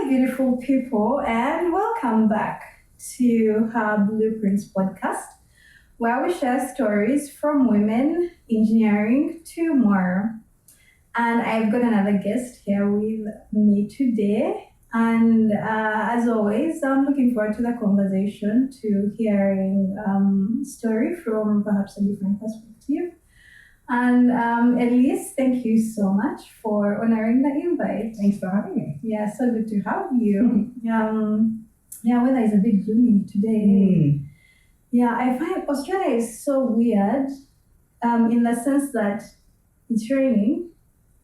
beautiful people, and welcome back to her Blueprints podcast, where we share stories from women engineering to more. And I've got another guest here with me today. And as always, I'm looking forward to the conversation, to hearing story from perhaps a different perspective. And Elice, thank you so much for honoring the invite. Thanks for having me. Yeah, so good to have you. Weather is a bit gloomy today. Yeah, I find Australia is so weird in the sense that it's raining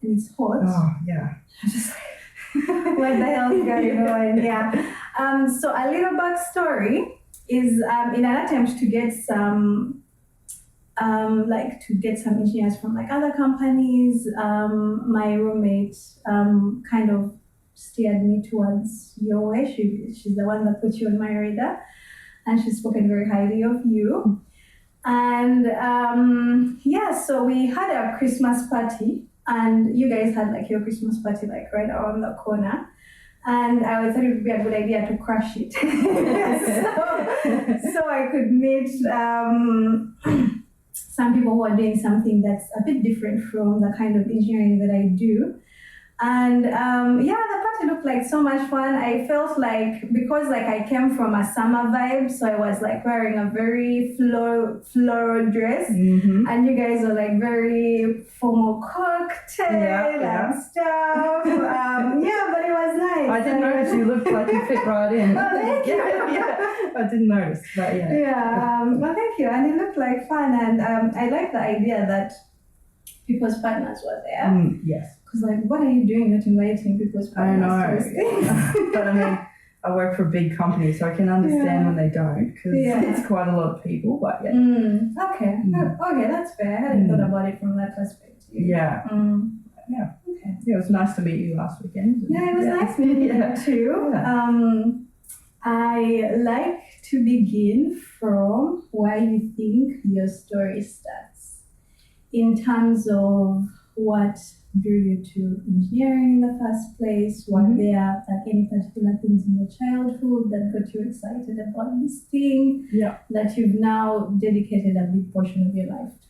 and it's hot. Oh, yeah. I'm just like, what the hell is going on? Yeah. So a little backstory is in an attempt to get some engineers from other companies. My roommate kind of steered me towards your way. She's the one that put you on my radar, and she's spoken very highly of you. And so we had a Christmas party, and you guys had your Christmas party right around the corner. And I thought it would be a good idea to crash it, so I could meet some people who are doing something that's a bit different from the kind of engineering that I do. And the party looked like so much fun. I felt because I came from a summer vibe, so I was wearing a very floral dress, and you guys are very formal cocktail and stuff. But it was nice. I didn't notice you looked like you fit right in. Oh, thank you. I didn't notice, but yeah. Yeah, well, thank you. And it looked like fun, and I like the idea that people's partners were there. Yes. Because what are you doing not inviting people's partners? I know. But I mean, I work for a big company, so I can understand when they don't, because it's quite a lot of people, but yeah. Okay, that's fair. I hadn't thought about it from that perspective. Yeah. Yeah. Okay. Yeah, it was nice to meet you last weekend. Yeah, it was nice meeting you too. Yeah. I like to begin from where you think your story starts, in terms of what drew you to engineering in the first place. Were there any particular things in your childhood that got you excited about this thing that you've now dedicated a big portion of your life to?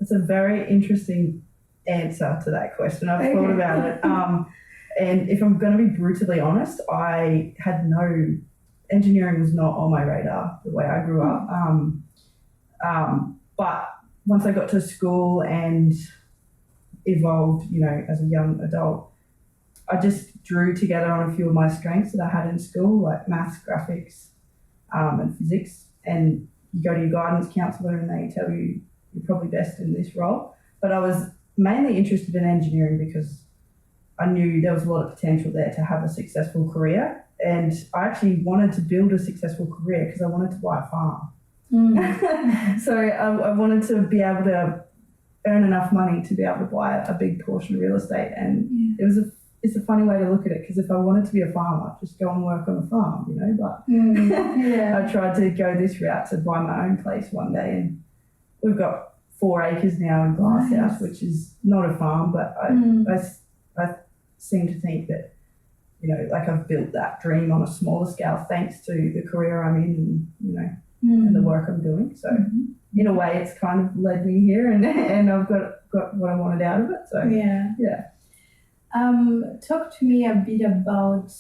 That's a very interesting answer to that question. I've thought about it. And if I'm going to be brutally honest, engineering was not on my radar the way I grew up. But once I got to school and evolved, as a young adult, I just drew together on a few of my strengths that I had in school, like maths, graphics, and physics. And you go to your guidance counsellor and they tell you you're probably best in this role. But I was mainly interested in engineering because I knew there was a lot of potential there to have a successful career. And I actually wanted to build a successful career because I wanted to buy a farm. So I wanted to be able to earn enough money to be able to buy a big portion of real estate. And it's a funny way to look at it, because if I wanted to be a farmer, I'd just go and work on a farm, but I tried to go this route to buy my own place one day, and we've got 4 acres now in Glasshouse, which is not a farm, but I seem to think that, I've built that dream on a smaller scale thanks to the career I'm in and the work I'm doing. So in a way, it's kind of led me here, and I've got what I wanted out of it. So talk to me a bit about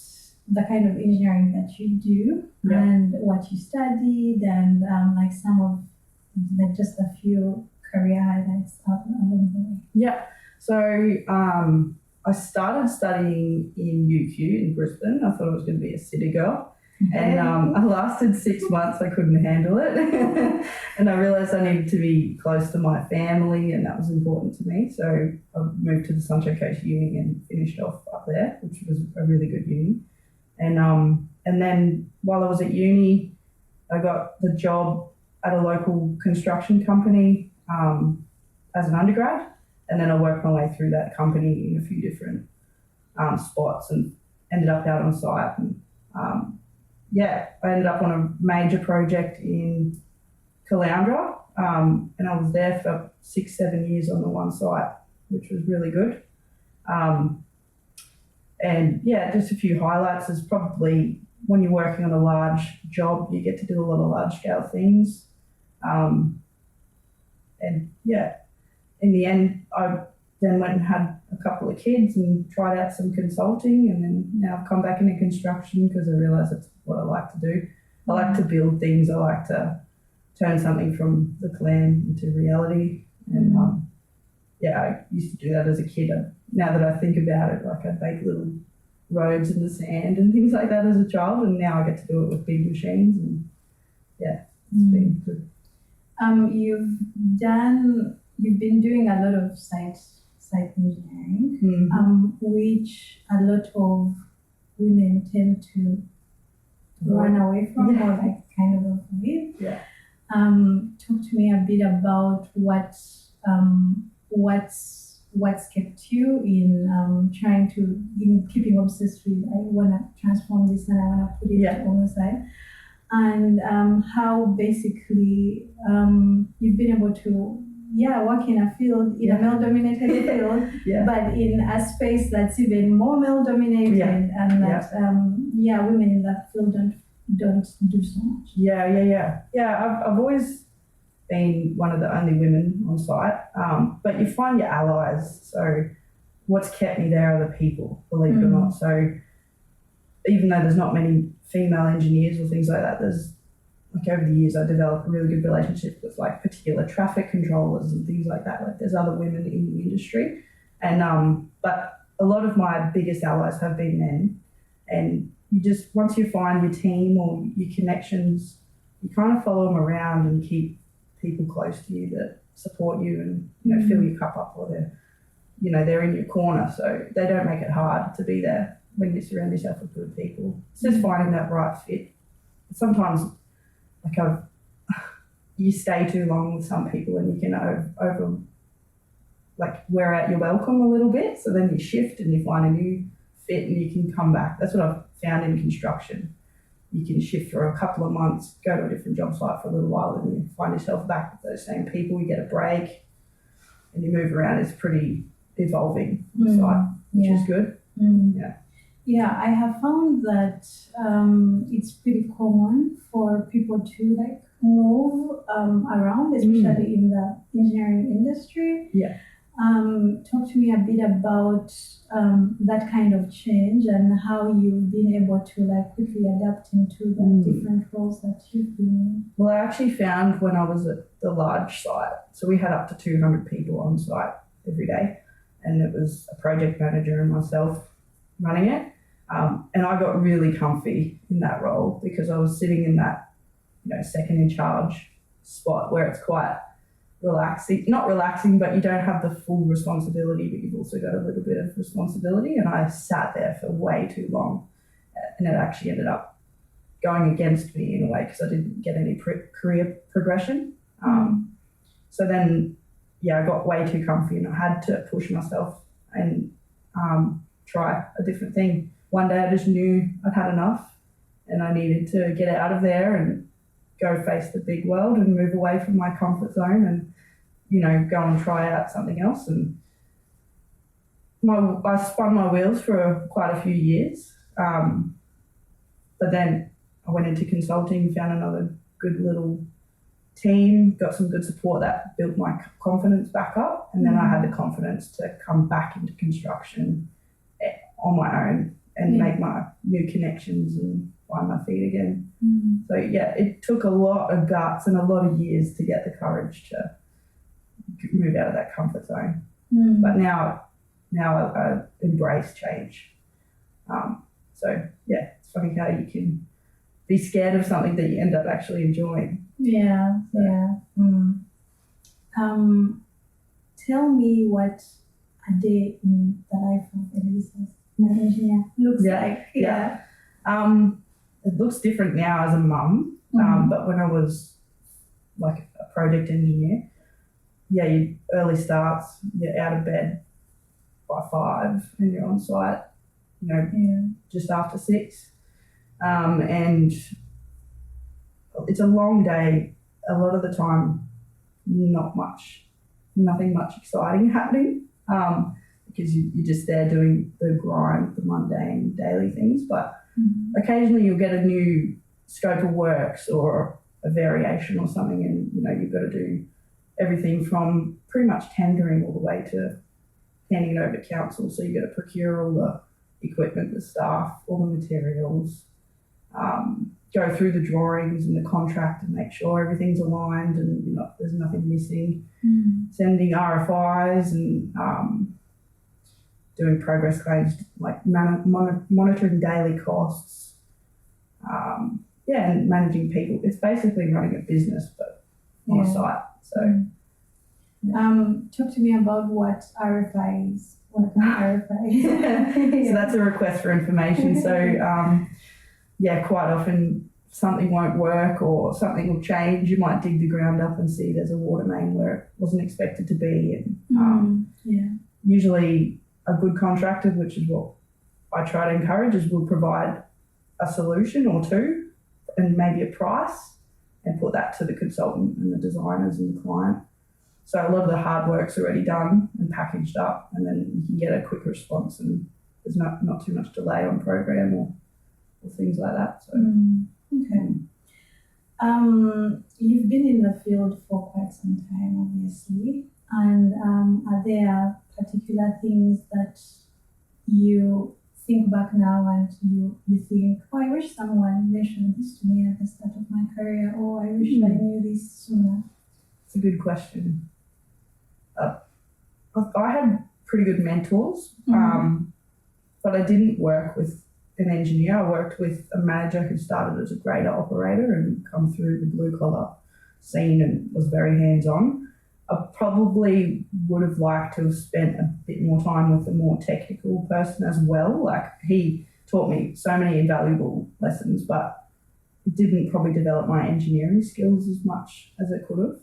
the kind of engineering that you do and what you studied, and some of just a few career highlights along the way. Yeah. So I started studying in UQ in Brisbane. I thought I was going to be a city girl. And I lasted 6 months. I couldn't handle it. And I realised I needed to be close to my family, and that was important to me. So I moved to the Sunshine Coast Uni and finished off up there, which was a really good uni. And then while I was at uni, I got the job at a local construction company as an undergrad. And then I worked my way through that company in a few different spots and ended up out on site. And I ended up on a major project in Caloundra, and I was there for 6-7 years on the one site, which was really good. And yeah, just a few highlights is probably when you're working on a large job, you get to do a lot of large scale things. And yeah, in the end, I then went and had a couple of kids and tried out some consulting, and then now I've come back into construction because I realise that's what I like to do. I like to build things. I like to turn something from the plan into reality. And yeah, I used to do that as a kid. Now that I think about it, like I'd make little roads in the sand and things like that as a child, and now I get to do it with big machines, and yeah, it's been good. You've been doing a lot of site engineering, which a lot of women tend to run away from or like kind of avoid. Yeah. Talk to me a bit about what's kept you in keeping obsessed with I want to transform this and I want to put it on the side, and how basically you've been able to work in a field, in a male-dominated field, but in a space that's even more male-dominated, and that women in that field don't do so much. I've always been one of the only women on site, but you find your allies. So what's kept me there are the people, believe it or not. So even though there's not many female engineers or things like that, there's like over the years I developed a really good relationship with like particular traffic controllers and things like that. Like there's other women in the industry, and but a lot of my biggest allies have been men. And you just, once you find your team or your connections, you kind of follow them around and keep people close to you that support you and fill your cup up, or they're in your corner, so they don't make it hard to be there when you surround yourself with good people. It's just finding that right fit. Sometimes you stay too long with some people and you can wear out your welcome a little bit, so then you shift and you find a new fit and you can come back. That's what I've found in construction. You can shift for a couple of months, go to a different job site for a little while, and you find yourself back with those same people. You get a break and you move around. It's pretty evolving site, which is good. Yeah, I have found that it's pretty common for people to move around, especially in the engineering industry. Talk to me a bit about that kind of change and how you've been able to quickly adapt into the different roles that you've been in. Well, I actually found when I was at the large site, so we had up to 200 people on site every day, and it was a project manager and myself running it. And I got really comfy in that role because I was sitting in that, second in charge spot where it's quite relaxing, not relaxing, but you don't have the full responsibility, but you've also got a little bit of responsibility. And I sat there for way too long, and it actually ended up going against me in a way because I didn't get any career progression. So then, I got way too comfy and I had to push myself and try a different thing. One day I just knew I'd had enough and I needed to get out of there and go face the big world and move away from my comfort zone and, go and try out something else. And I spun my wheels for quite a few years. But then I went into consulting, found another good little team, got some good support that built my confidence back up. And then I had the confidence to come back into construction on my own and make my new connections and find my feet again. So it took a lot of guts and a lot of years to get the courage to move out of that comfort zone. But now I embrace change. It's funny how you can be scared of something that you end up actually enjoying. Tell me what a day in the life of Elice engineer looks like. It looks different now as a mum, but when I was like a project engineer, you early starts, you're out of bed by 5 and you're on site, just after 6. And it's a long day. A lot of the time, nothing much exciting happening. because you're just there doing the grind, the mundane daily things. But occasionally you'll get a new scope of works or a variation or something, and you've got to do everything from pretty much tendering all the way to handing it over to council. So you've got to procure all the equipment, the staff, all the materials, go through the drawings and the contract and make sure everything's aligned and there's nothing missing. Sending RFIs and doing progress claims, like monitoring daily costs. And managing people. It's basically running a business, but on a site. So, talk to me about what RFI is. What an RFI is. So that's a request for information. So, quite often something won't work or something will change. You might dig the ground up and see there's a water main where it wasn't expected to be. And usually a good contractor, which is what I try to encourage, is will provide a solution or two and maybe a price and put that to the consultant and the designers and the client. So a lot of the hard work's already done and packaged up, and then you can get a quick response and there's not too much delay on program or things like that. So okay. You've been in the field for quite some time, obviously, and are there particular things that you think back now and you think, oh, I wish someone mentioned this to me at the start of my career, or I wish I knew this sooner? It's a good question. I had pretty good mentors, but I didn't work with an engineer. I worked with a manager who started as a grader operator and come through the blue collar scene and was very hands-on. I probably would have liked to have spent a bit more time with a more technical person as well. Like, he taught me so many invaluable lessons, but it didn't probably develop my engineering skills as much as it could have.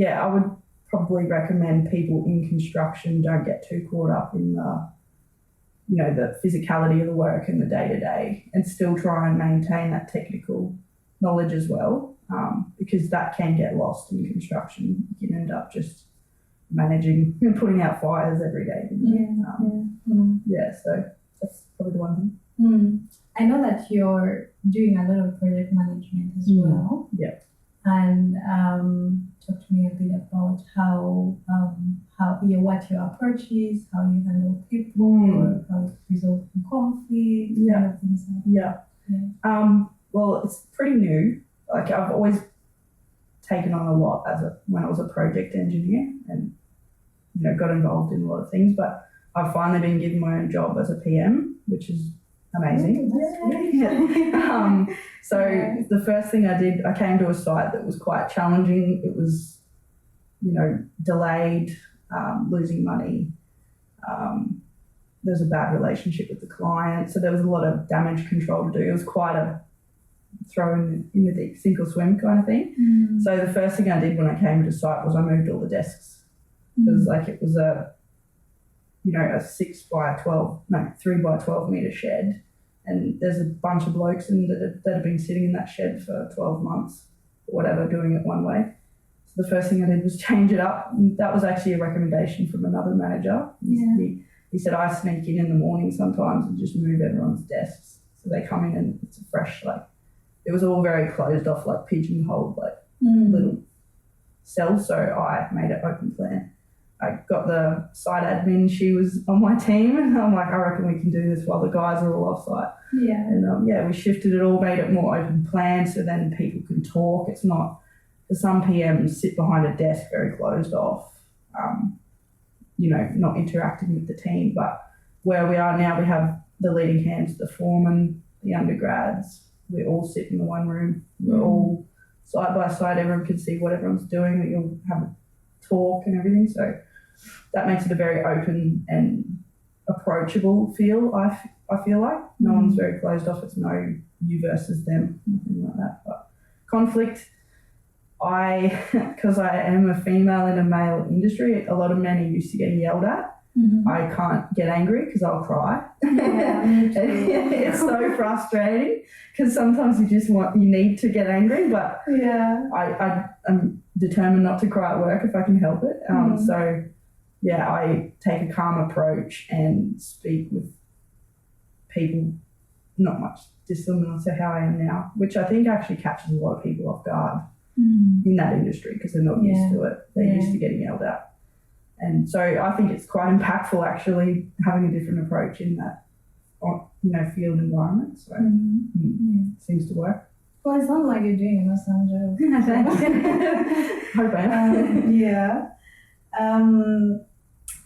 I would probably recommend people in construction don't get too caught up in the physicality of the work and the day-to-day, and still try and maintain that technical knowledge as well. Because that can get lost in construction. You can end up just managing and putting out fires every day. So that's probably the one thing. I know that you're doing a lot of project management as well. Yeah. And talk to me a bit about how what your approach is, how you handle people, how you resolve conflict, kind of things like that. Well, it's pretty new. Like, I've always taken on a lot when I was a project engineer and got involved in a lot of things, but I've finally been given my own job as a PM, which is amazing. The first thing I did, I came to a site that was quite challenging. It was delayed, losing money. There was a bad relationship with the client, so there was a lot of damage control to do. It was quite a throw in the deep, sink or swim kind of thing. So the first thing I did when I came to site was I moved all the desks. Because it was a 3 by 12 metre shed, and there's a bunch of blokes that have been sitting in that shed for 12 months or whatever, doing it one way. So the first thing I did was change it up. And that was actually a recommendation from another manager. He said, I sneak in the morning sometimes and just move everyone's desks. So they come in and it's a fresh, it was all very closed off, pigeonholed, little cells. So I made it open plan. I got the site admin, she was on my team, and I'm like, I reckon we can do this while the guys are all off site. And we shifted it all, made it more open plan so then people can talk. It's not, for some PMs sit behind a desk very closed off, not interacting with the team. But where we are now, we have the leading hands, the foreman, the undergrads, we all sit in the one room. We're all side by side, everyone can see what everyone's doing, we all have a talk and everything. So that makes it a very open and approachable feel, I feel like. No one's very closed off. It's no you versus them, nothing like that. But conflict, because I am a female in a male industry, a lot of men are used to getting yelled at. I can't get angry because I'll cry. It's so frustrating because sometimes you need to get angry, but I'm determined not to cry at work if I can help it. So yeah, I take a calm approach and speak with people not much dissimilar to how I am now, which I think actually catches a lot of people off guard in that industry because they're not used to it. They're used to getting yelled at. And so I think it's quite impactful actually having a different approach in that, field environment. So it seems to work. Well, it sounds like you're doing an awesome job. Hope I am. Yeah.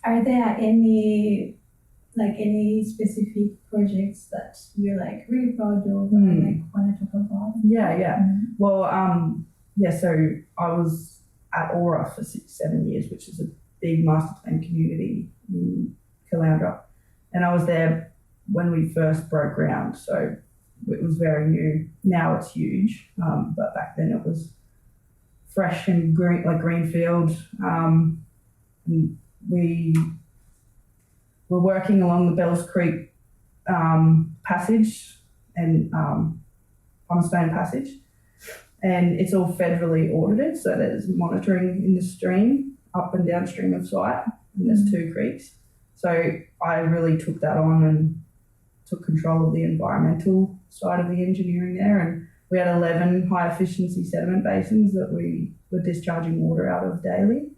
Are there any specific projects that you're like really proud of and like want to talk about? Yeah. Well, so I was at Aura for 6-7 years, which is a big master plan community in Caloundra. And I was there when we first broke ground, so it was very new. Now it's huge, but back then it was fresh and green, like greenfield. And we were working along the Bells Creek passage and Palmerstone Passage, and it's all federally audited, so there's monitoring in the stream, up and downstream of site, and there's 2 creeks. So I really took that on and took control of the environmental side of the engineering there, and we had 11 high efficiency sediment basins that we were discharging water out of daily,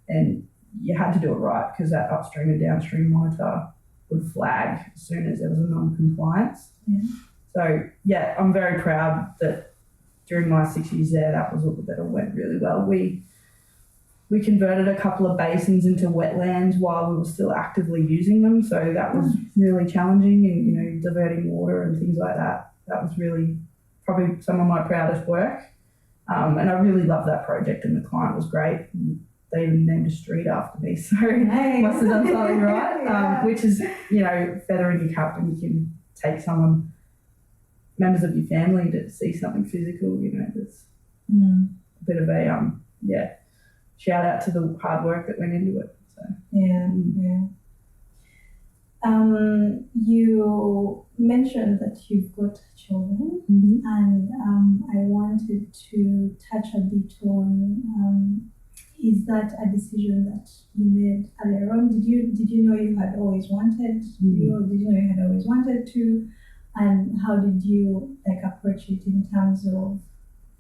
and you had to do it right because that upstream and downstream monitor would flag as soon as there was a non-compliance. So yeah, I'm very proud that during my 6 years there, that all went really well. We converted a couple of basins into wetlands while we were still actively using them, so that was really challenging, and diverting water and things like that. That was really probably some of my proudest work, and I really loved that project, and the client was great. And they even named a street after me, so must have done something right. Which is, feathering your cap, and you can take members of your family to see something physical. There's a bit of a shout out to the hard work that went into it. So you mentioned that you've got children, and I wanted to touch a bit on. Is that a decision that you made earlier on? Did you know you had always wanted? Did you know you had always wanted to? And how did you approach it in terms of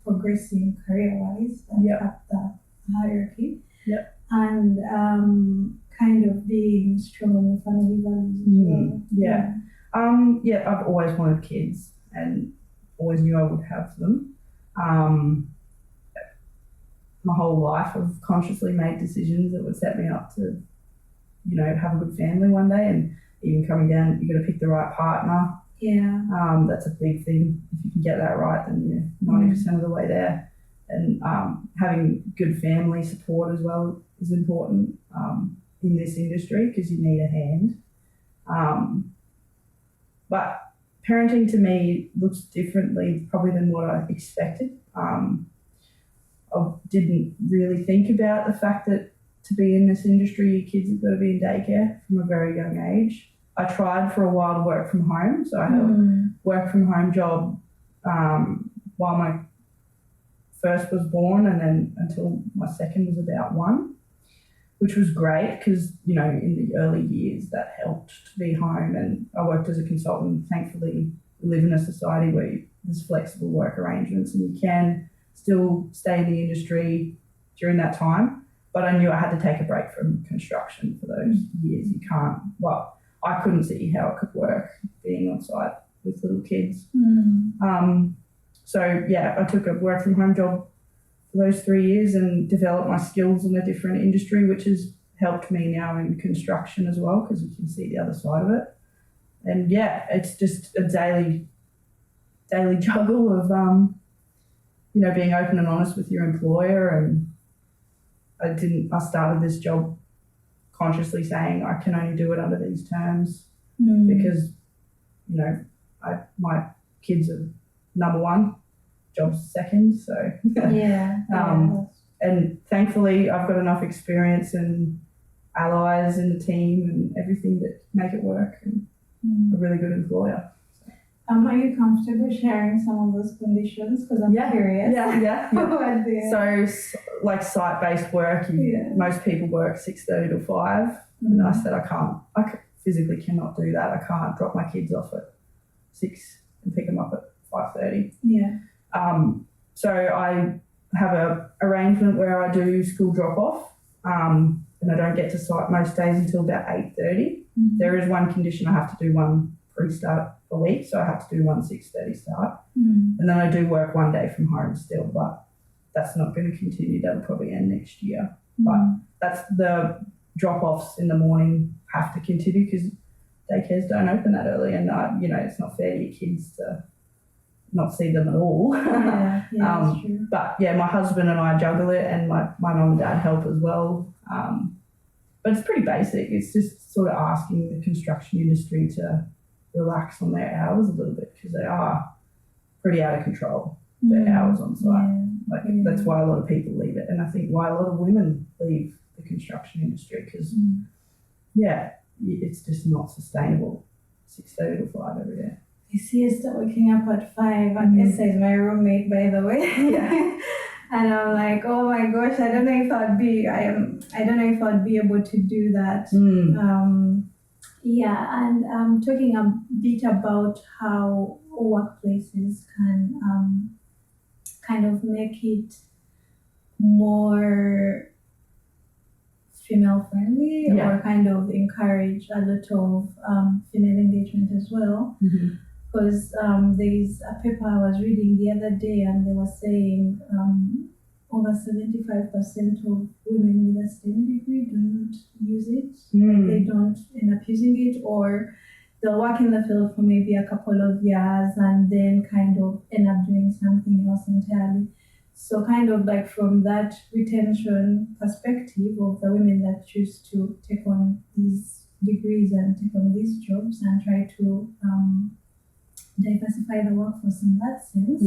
progressing career-wise up the hierarchy? And kind of being strong on your family values as well. I've always wanted kids and always knew I would have them. My whole life I've consciously made decisions that would set me up to, have a good family one day, and even coming down, you've got to pick the right partner. That's a big thing. If you can get that right, then you're 90% of the way there. And having good family support as well is important in this industry because you need a hand. But parenting to me looks differently probably than what I expected. I didn't really think about the fact that to be in this industry, your kids have got to be in daycare from a very young age. I tried for a while to work from home, so I had a work from home job while my first was born, and then until my second was about 1, which was great because, in the early years that helped to be home, and I worked as a consultant. Thankfully, we live in a society where there's flexible work arrangements and you can still stay in the industry during that time, but I knew I had to take a break from construction for those years. I couldn't see how it could work being on site with little kids. I took a work from home job for those 3 years and developed my skills in a different industry, which has helped me now in construction as well because you can see the other side of it. And it's just a daily juggle of being open and honest with your employer. And I started this job consciously saying I can only do it under these terms because, my kids are number one, job's second. So, and thankfully I've got enough experience and allies in the team and everything that make it work, and a really good employer. Are you comfortable sharing some of those conditions? Because I'm curious. Yeah. What they- Like site-based work, most people work 6:30 to 5, and I said I physically cannot do that. I can't drop my kids off at 6 and pick them up at 5:30. Yeah. So I have a arrangement where I do school drop-off, and I don't get to site most days until about 8:30. There is one condition: I have to do one pre-start a week, so I have to do one 6:30 start, and then I do work one day from home still, but that's not going to continue. That'll probably end next year. But that's the drop-offs in the morning have to continue because daycares don't open that early, and it's not fair to your kids to not see them at all. That's true. But yeah, my husband and I juggle it, and my mum and dad help as well. But it's pretty basic. It's just sort of asking the construction industry to relax on their hours a little bit because they are pretty out of control, their hours on site. That's why a lot of people leave it, and I think why a lot of women leave the construction industry because it's just not sustainable. 6:30 to 5 every day. You see, I start waking up at 5, and Essa is my roommate, by the way. And I'm like, oh my gosh, I don't know if I'd be able to do that. And talking a bit about how workplaces can kind of make it more female friendly or kind of encourage a lot of female engagement as well. Because there's a paper I was reading the other day, and they were saying over 75% of women with a STEM degree do not use it. They don't end up using it, or they'll work in the field for maybe a couple of years and then kind of end up doing something else entirely. So kind of like from that retention perspective of the women that choose to take on these degrees and take on these jobs and try to diversify the workforce in that sense.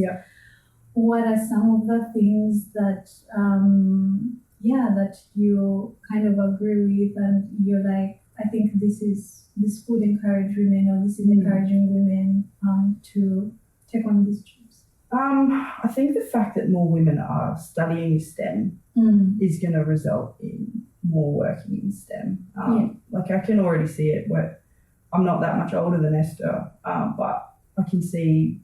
What are some of the things that that you kind of agree with, and you're like, I think this would encourage women, or this is encouraging women to take on these jobs? I think the fact that more women are studying STEM is going to result in more working in STEM. Like I can already see it where I'm not that much older than Esther, but I can see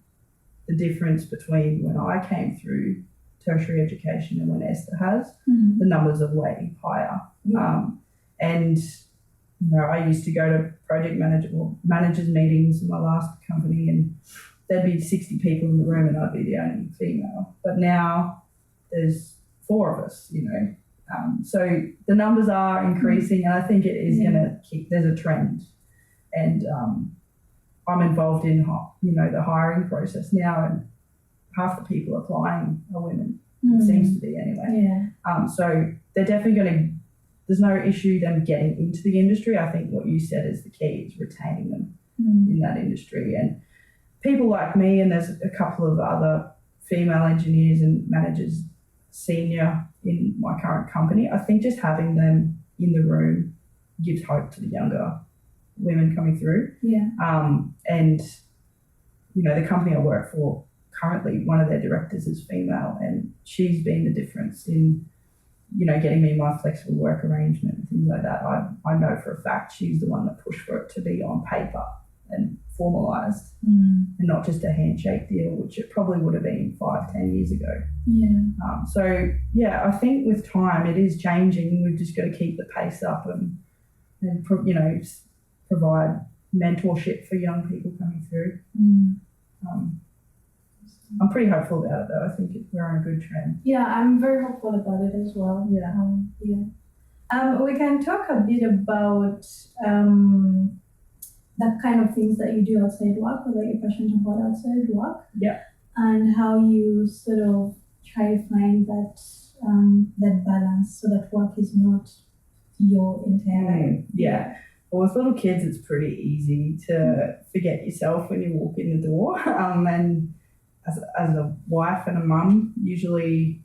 the difference between when I came through tertiary education and when Esther has. The numbers are way higher. And I used to go to managers meetings in my last company, and there'd be 60 people in the room and I'd be the only female. But now there's 4 of us, So the numbers are increasing, and I think it is going to there's a trend. And I'm involved in, the hiring process now, and half the people applying are women. It seems to be anyway. So they're definitely there's no issue them getting into the industry. I think what you said is the key, is retaining them in that industry. And people like me, and there's a couple of other female engineers and managers senior in my current company, I think just having them in the room gives hope to the younger women coming through. And the company I work for currently, one of their directors is female, and she's been the difference in getting me my flexible work arrangement and things like that. I know for a fact she's the one that pushed for it to be on paper and formalised, and not just a handshake deal, which it probably would have been 5-10 years ago. I think with time it is changing. We've just got to keep the pace up and provide mentorship for young people coming through. I'm pretty hopeful about it, though. I think we're on a good trend. I'm very hopeful about it as well. We can talk a bit about the kind of things that you do outside work, or that you're passionate about outside work. And how you sort of try to find that balance, so that work is not your entire life. Well, with little kids, it's pretty easy to forget yourself when you walk in the door. And as a wife and a mum, usually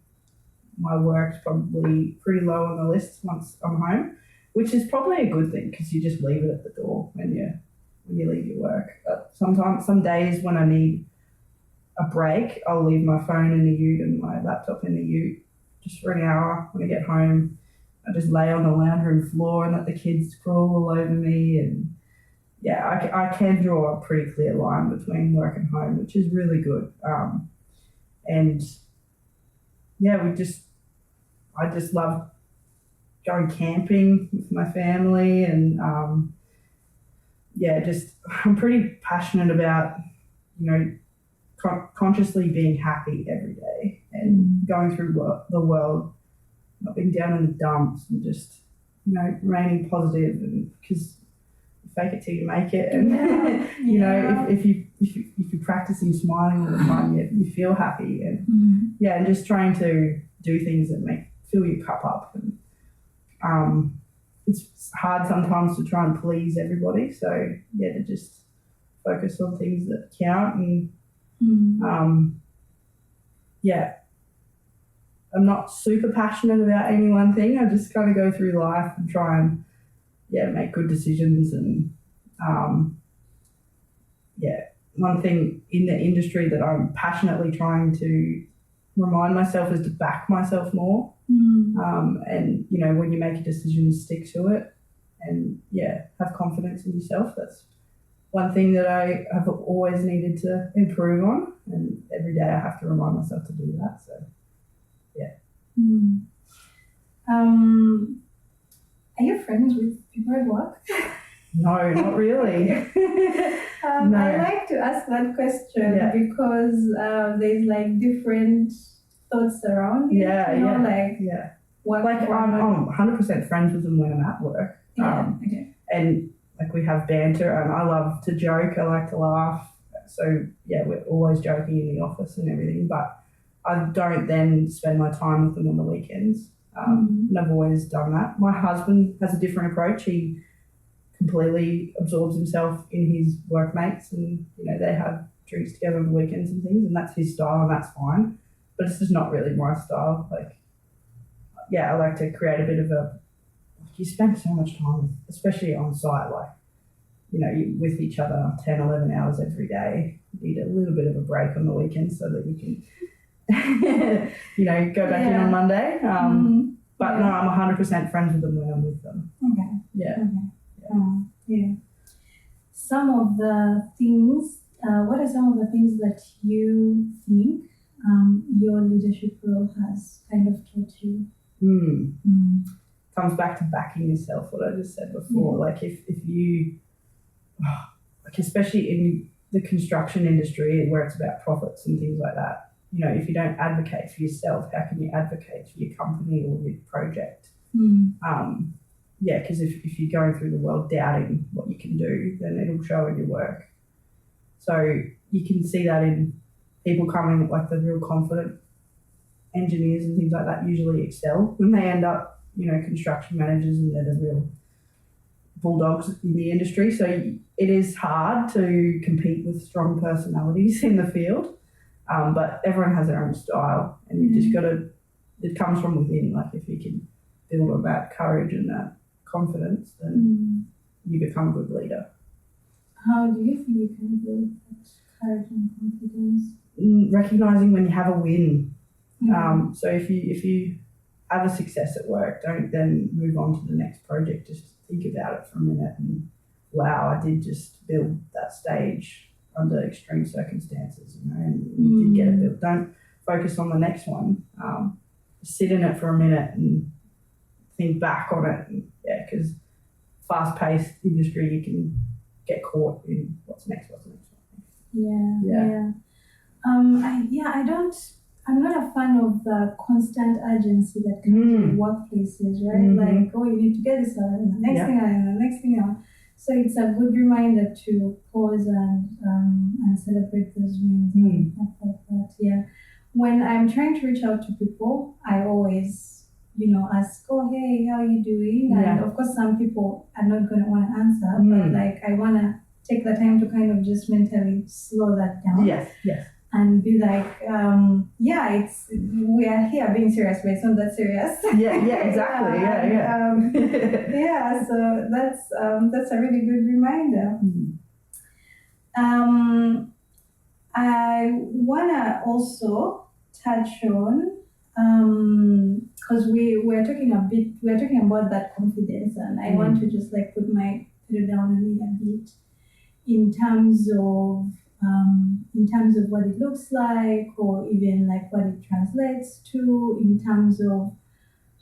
my work's probably pretty low on the list once I'm home, which is probably a good thing, because you just leave it at the door when you're when you leave your work. But sometimes, some days when I need a break, I'll leave my phone in the ute and my laptop in the ute just for an hour. When I get home, I just lay on the lounge room floor and let the kids crawl all over me. And yeah, I can draw a pretty clear line between work and home, which is really good. And yeah, I just love going camping with my family, and I'm pretty passionate about, consciously being happy every day and going through the world, not being down in the dumps, and just, remaining positive, and because you fake it till you make it, and if you're practicing smiling all the time, you feel happy, and and just trying to do things that fill your cup up. And it's hard sometimes to try and please everybody, so to just focus on things that count. And I'm not super passionate about any one thing. I just kind of go through life and try and make good decisions. And one thing in the industry that I'm passionately trying to remind myself is to back myself more. And when you make a decision, stick to it, and have confidence in yourself. That's one thing that I have always needed to improve on, and every day I have to remind myself to do that. So are you friends with people at work? No, not really. No. I like to ask that question because there's like different thoughts around it. I'm 100% friends with them when I'm at work. And like we have banter, and I love to joke. I like to laugh. So we're always joking in the office and everything. But I don't then spend my time with them on the weekends. And I've always done that. My husband has a different approach. He completely absorbs himself in his workmates, and they have drinks together on the weekends and things, and that's his style, and that's fine. But it's just not really my style. I like to create a bit of you spend so much time, especially on site, you with each other 10, 11 hours every day. You need a little bit of a break on the weekend so that you can, go back in on Monday. But no, I'm 100% friends with them when I'm with them. Okay. Yeah. Okay. Some of the things, what are some of the things that you think your leadership role has kind of taught you? Comes back to backing yourself, what I just said before. If you, especially in the construction industry where it's about profits and things like that, if you don't advocate for yourself, how can you advocate for your company or your project? Because if you're going through the world doubting what you can do, then it'll show in your work. So you can see that in people coming, like the real confident engineers and things like that usually excel when they end up, construction managers, and they're the real bulldogs in the industry. So it is hard to compete with strong personalities in the field, but everyone has their own style, and you just got to, it comes from within. Like if you can build on that courage and that confidence, then you become a good leader. How do you think you can build that courage and confidence? Recognising when you have a win. So if you have a success at work, don't then move on to the next project. Just think about it for a minute and, wow, I did just build that stage under extreme circumstances, and you did get it built. Don't focus on the next one. Sit in it for a minute and think back on it. Because fast-paced industry, you can get caught in what's next. I'm not a fan of the constant urgency that comes with workplaces, right? You need to get this out, and the next thing, and the next thing out. So it's a good reminder to pause and celebrate those wins and stuff like that. Yeah. When I'm trying to reach out to people, I always, ask, oh, hey, how are you doing? And of course, some people are not going to want to answer, but I want to take the time to kind of just mentally slow that down. Yes. And be like, we are here being serious, but it's not that serious. Exactly. So that's a really good reminder. I wanna also touch on because we're talking about that confidence, and I want to just like put it down on it a bit in terms of what it looks like, or even like what it translates to in terms of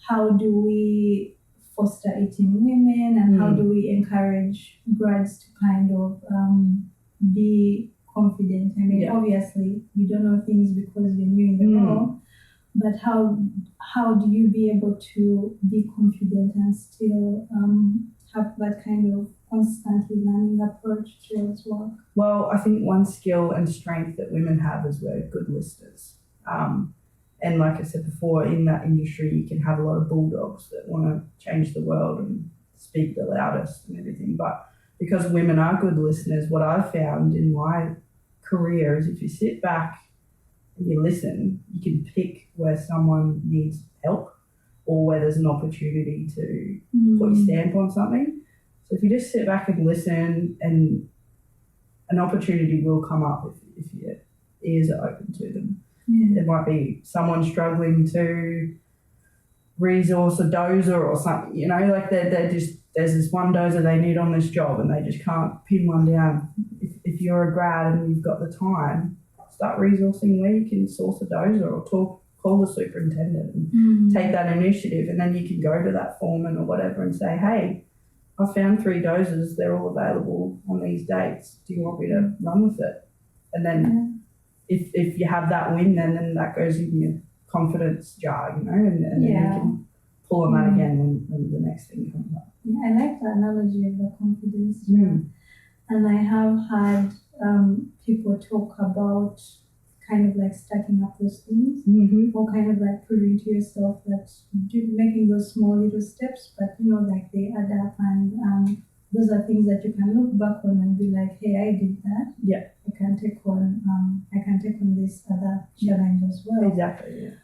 how do we foster it in women, and how do we encourage grads to kind of be confident. I mean, obviously you don't know things because you're new in the role, but how do you be able to be confident and still have that kind of constantly learning approach towards work? Well, I think one skill and strength that women have is we're good listeners. And like I said before, in that industry, you can have a lot of bulldogs that want to change the world and speak the loudest and everything. But because women are good listeners, what I've found in my career is if you sit back and you listen, you can pick where someone needs help or where there's an opportunity to put your stamp on something. So if you just sit back and listen, and an opportunity will come up if your ears are open to them. There might be someone struggling to resource a dozer or something, you know, like they're just, there's this one dozer they need on this job and they just can't pin one down. If you're a grad and you've got the time, start resourcing where you can source a dozer, or call the superintendent and take that initiative, and then you can go to that foreman or whatever and say, hey, I found 3 dozers, they're all available on these dates. Do you want me to run with it? And then if you have that win, then that goes in your confidence jar, you know, and then you can pull on that again when the next thing comes up. Yeah, I like the analogy of the confidence jar. And I have had people talk about kind of like stacking up those things, or kind of like proving to yourself that making those small little steps, but you know, like they add up, and those are things that you can look back on and be like, hey, I did that. I can take on this other challenge as well. Exactly. Yeah.